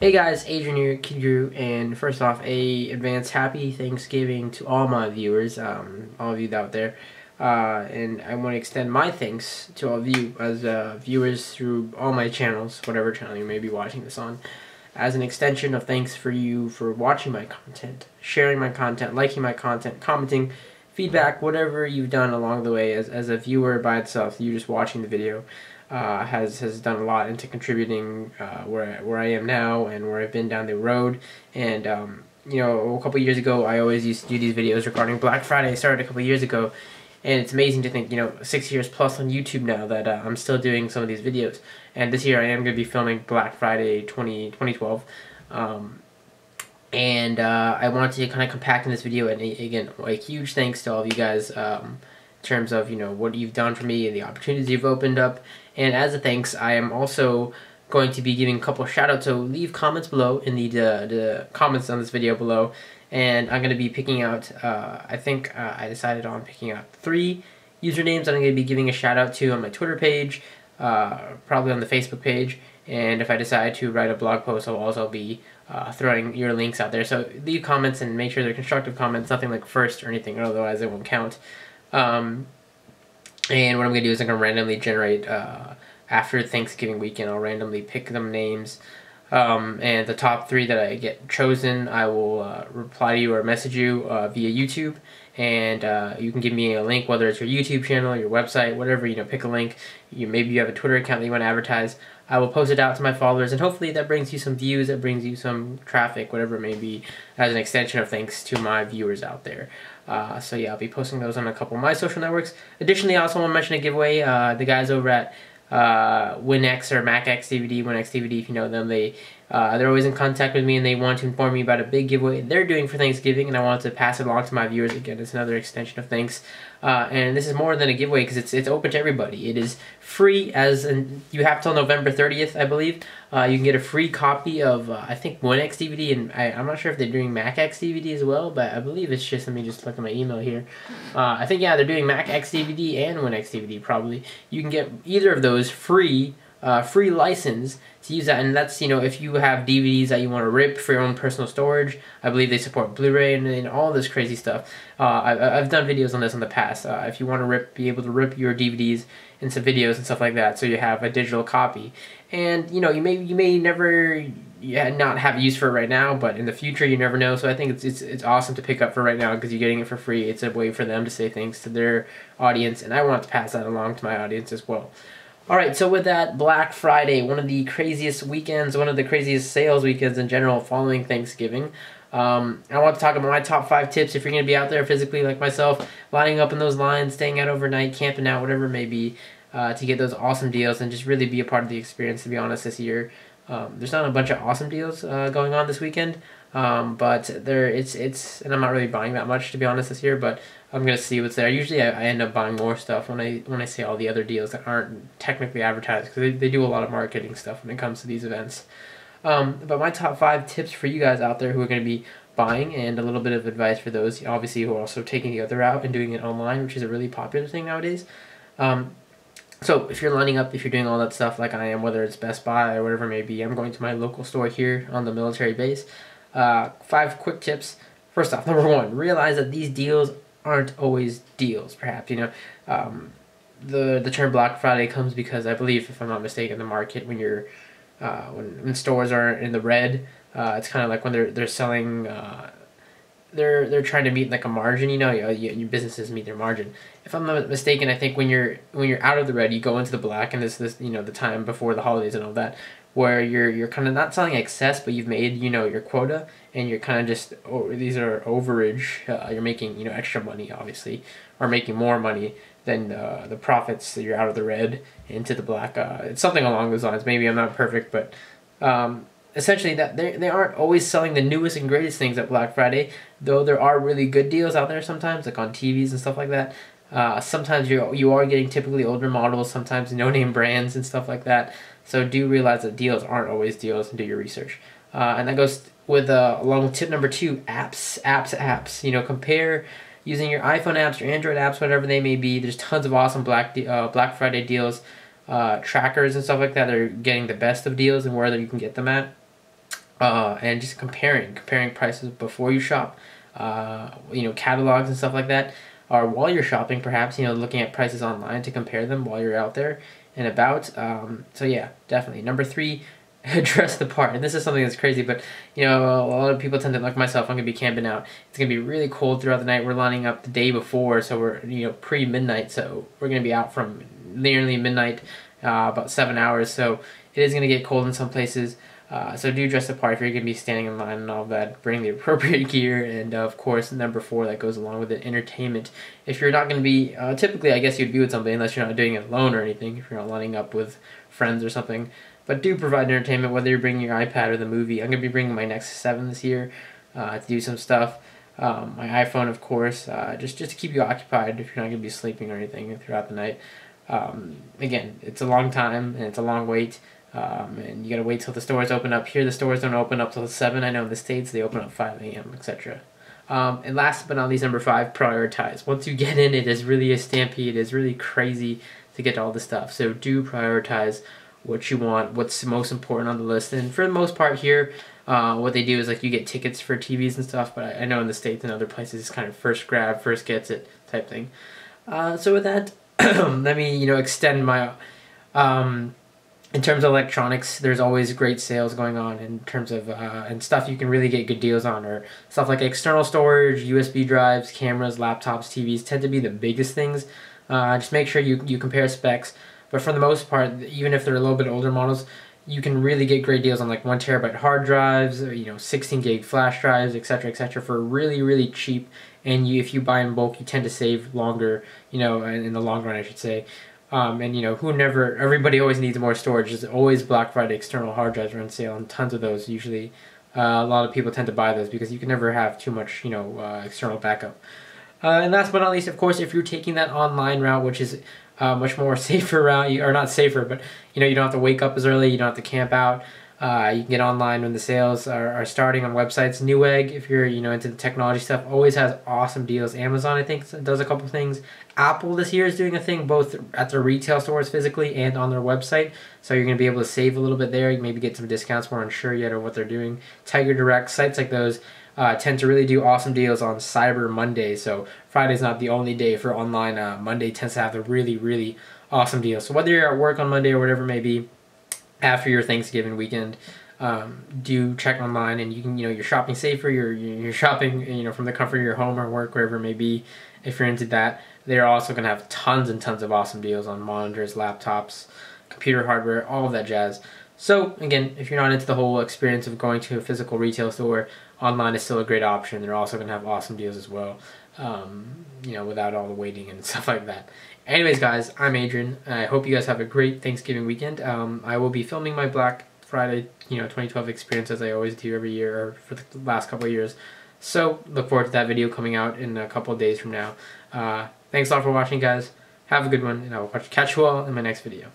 Hey guys, Adrian here, Kid Drew, and first off, a advanced happy Thanksgiving to all my viewers, all of you out there, and I want to extend my thanks to all of you as viewers through all my channels, whatever channel you may be watching this on, as an extension of thanks for you for watching my content, sharing my content, liking my content, commenting, feedback, whatever you've done along the way as a viewer by itself, you just watching the video. Has done a lot into contributing where I am now and where I've been down the road. And you know, a couple years ago, I always used to do these videos regarding Black Friday. I started a couple years ago, and it's amazing to think, 6 years plus on YouTube now that I'm still doing some of these videos. And this year I am going to be filming Black Friday 2012. And I wanted to kind of compact in this video, and again, a huge thanks to all of you guys in terms of what you've done for me and the opportunities you've opened up. And as a thanks, I am also going to be giving a couple shout outs, so leave comments below in the comments on this video below, and I'm going to be picking out, I think I decided on picking out 3 usernames that I'm going to be giving a shout out to on my Twitter page, probably on the Facebook page, and if I decide to write a blog post, I'll also be throwing your links out there. So leave comments and make sure they're constructive comments, nothing like first or anything, otherwise it won't count. And what I'm going to do is I'm going to randomly generate, after Thanksgiving weekend, I'll randomly pick them names. And the top 3 that I get chosen, I will reply to you or message you via YouTube. And you can give me a link, whether it's your YouTube channel, your website, whatever, pick a link. Maybe you have a Twitter account that you want to advertise. I will post it out to my followers, and hopefully that brings you some views, that brings you some traffic, whatever it may be, as an extension of thanks to my viewers out there. So yeah, I'll be posting those on a couple of my social networks. Additionally, I also want to mention a giveaway. The guys over at WinX or MacX DVD, WinX DVD, if you know them, they're always in contact with me, and they want to inform me about a big giveaway they're doing for Thanksgiving, and I want to pass it along to my viewers. Again, it's another extension of thanks, and this is more than a giveaway because it's open to everybody. It is free, and you have till November 30th, I believe. You can get a free copy of I think WinX DVD, and I'm not sure if they're doing MacX DVD as well, but I believe it's just, let me just look at my email here. I think, yeah, they're doing MacX DVD and WinX DVD probably. You can get either of those free license to use that, and that's, if you have DVDs that you want to rip for your own personal storage. I believe they support Blu-ray and all this crazy stuff. I've done videos on this in the past. If you want to be able to rip your DVDs into videos and stuff like that, so you have a digital copy. And you may never not have use for it right now, but in the future you never know. So I think it's awesome to pick up for right now because you're getting it for free. It's a way for them to say thanks to their audience, and I want to pass that along to my audience as well. Alright, so with that, Black Friday, one of the craziest weekends, one of the craziest sales weekends in general following Thanksgiving. I want to talk about my top 5 tips if you're going to be out there physically like myself, lining up in those lines, staying out overnight, camping out, whatever it may be, to get those awesome deals and just really be a part of the experience, to be honest, this year. There's not a bunch of awesome deals going on this weekend, but and I'm not really buying that much, to be honest, this year, but I'm gonna see what's there. Usually I end up buying more stuff when I see all the other deals that aren't technically advertised, because they do a lot of marketing stuff when it comes to these events. But my top 5 tips for you guys out there who are going to be buying, and a little bit of advice for those obviously who are also taking the other route and doing it online, which is a really popular thing nowadays. So if you're lining up, if you're doing all that stuff like I am, whether it's Best Buy or whatever it may be, I'm going to my local store here on the military base. 5 quick tips. First off, number 1, realize that these deals aren't always deals. Perhaps, the term Black Friday comes because, I believe, if I'm not mistaken, the market when when stores are in the red, it's kind of like when they're selling. They're trying to meet like a margin, your businesses meet their margin. If I'm not mistaken, I think when you're out of the red, you go into the black, and this the time before the holidays and all that, where you're kind of not selling excess, but you've made your quota, and you're kind of just, these are overage. You're making extra money, obviously, or making more money than the profits that you're out of the red into the black. It's something along those lines. Maybe I'm not perfect, but essentially that they aren't always selling the newest and greatest things at Black Friday, though there are really good deals out there sometimes, like on TVs and stuff like that. Sometimes you are getting typically older models, sometimes no-name brands and stuff like that. So do realize that deals aren't always deals, and do your research. And that goes with along with tip number 2, apps. Compare using your iPhone apps, your Android apps, whatever they may be. There's tons of awesome Black Friday deals, trackers and stuff like that. They're getting the best of deals and where you can get them at. and just comparing prices before you shop, catalogs and stuff like that, or while you're shopping, perhaps, looking at prices online to compare them while you're out there and about. So yeah, definitely. Number 3, dress the part. And this is something that's crazy, but a lot of people tend to, like myself, I'm gonna be camping out. It's gonna be really cold throughout the night. We're lining up the day before, so we're pre-midnight, so we're gonna be out from nearly midnight, about 7 hours. So it is gonna get cold in some places. So do dress the part if you're going to be standing in line and all that. Bring the appropriate gear, and of course, number 4 that goes along with it, entertainment. If you're not going to be, typically I guess you'd be with somebody unless you're not doing it alone or anything, if you're not lining up with friends or something. But do provide entertainment, whether you're bringing your iPad or the movie. I'm going to be bringing my Nexus 7 this year to do some stuff. My iPhone, of course, just to keep you occupied if you're not going to be sleeping or anything throughout the night. Again, it's a long time and it's a long wait. And you gotta wait till the stores open up. Here the stores don't open up till 7. I know in the States they open up 5 a.m. etc. And last but not least, number 5, prioritize. Once you get in, it is really a stampede. It is really crazy to get all the stuff. So do prioritize what you want, what's most important on the list. And for the most part here, what they do is like you get tickets for TVs and stuff, but I know in the States and other places it's kind of first grab, first gets it type thing. So with that, let me extend my in terms of electronics, there's always great sales going on in terms of and stuff you can really get good deals on, or stuff like external storage, USB drives, cameras, laptops, TVs tend to be the biggest things. Just make sure you compare specs, but for the most part, even if they're a little bit older models, you can really get great deals on like 1 terabyte hard drives, 16 gig flash drives, etc., for really, really cheap. And if you buy in bulk, you tend to save longer, in the long run, I should say. Everybody always needs more storage. There's always Black Friday external hard drives are on sale, and tons of those. Usually, a lot of people tend to buy those because you can never have too much, external backup. And last but not least, of course, if you're taking that online route, which is much more safer route, or not safer, but you don't have to wake up as early, you don't have to camp out. You can get online when the sales are starting on websites. Newegg, if you're into the technology stuff, always has awesome deals. Amazon, I think, does a couple things. Apple this year is doing a thing both at their retail stores physically and on their website, so you're going to be able to save a little bit there. You maybe get some discounts. We're unsure yet of what they're doing. Tiger Direct, sites like those tend to really do awesome deals on Cyber Monday. So Friday's not the only day for online. Monday tends to have the really, really awesome deals. So whether you're at work on Monday or whatever it may be, after your Thanksgiving weekend, do check online, and you can you're shopping safer. You're shopping from the comfort of your home or work, wherever it may be. If you're into that, they're also going to have tons and tons of awesome deals on monitors, laptops, computer hardware, all of that jazz. So again, if you're not into the whole experience of going to a physical retail store, online is still a great option. They're also going to have awesome deals as well, without all the waiting and stuff like that. Anyways, guys, I'm Adrian. I hope you guys have a great Thanksgiving weekend. I will be filming my Black Friday, 2012 experience as I always do every year, or for the last couple of years. So look forward to that video coming out in a couple of days from now. Thanks a lot for watching, guys. Have a good one, and I will catch you all in my next video.